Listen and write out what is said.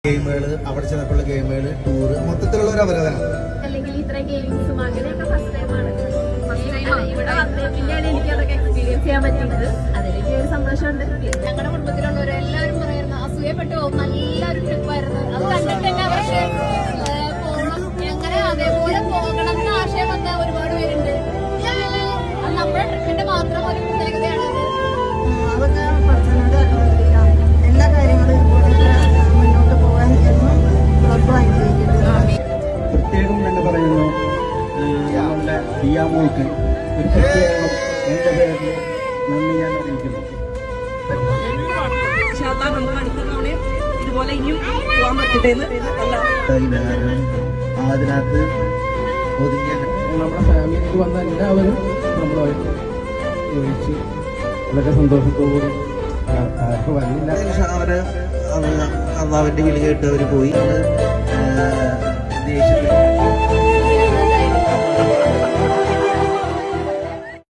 ഗെയിമുകള്, അവിടെ ചെന്നപ്പോഴുള്ള ഗെയിമുകള്, ടൂറ്, മൊത്തത്തിലുള്ള ഒരു അവലോകനം. അല്ലെങ്കിൽ ഇത്ര ഗെയിംസും അങ്ങനെയൊക്കെ ഫസ്റ്റ് ടൈമാണ്. ഇവിടെ വന്നേപ്പിന്നെയാണ് എനിക്ക് അതൊക്കെ എക്സ്പീരിയൻസ് ചെയ്യാൻ പറ്റുന്നത്. അതിലേക്ക് ഒരു സന്തോഷമുണ്ട്. ഞങ്ങളുടെ കുടുംബത്തിലുള്ളവരെല്ലാവരും പറയുന്നു അസൂയപ്പെട്ടു പോകും, നല്ലൊരു ട്രിപ്പായിരുന്നു. അത് കണ്ടിട്ട് തന്നെ പക്ഷേ പോകണം, എങ്ങനെ അതേപോലെ പോകണം എന്ന ആശയം വന്ന ഒരുപാട് പേരുണ്ട്. അത് നമ്മുടെ ട്രിപ്പിന്റെ മാത്രം ഒരു പ്രത്യേകതയാണ്. അതൊക്കെ കുറച്ചുകൂടെ എല്ലാ കാര്യങ്ങളും മുന്നോട്ട് പോകാൻ എന്നും പ്രത്യേകം തന്നെ പറയുന്നു നമ്മളുടെ ദിയാമോൾക്ക് ഒരു പ്രത്യേകം എന്റെ പേരിൽ നന്ദി ഞാൻ അറിയിക്കുന്നു. ഇതുപോലെ ഇനിയും പോകാൻ പറ്റട്ടെ അതിനകത്ത് ഒതുങ്ങിയ നമ്മുടെ ഫാമിലിക്ക് വന്ന എല്ലാവരും നമ്മളുമായിട്ട് യോജിച്ച് വളരെ സന്തോഷത്തോടുകൂടി ആർക്കും വന്നില്ല. അവര് അള്ളാവിന്റെ വിളി കേട്ട് അവര് പോയി.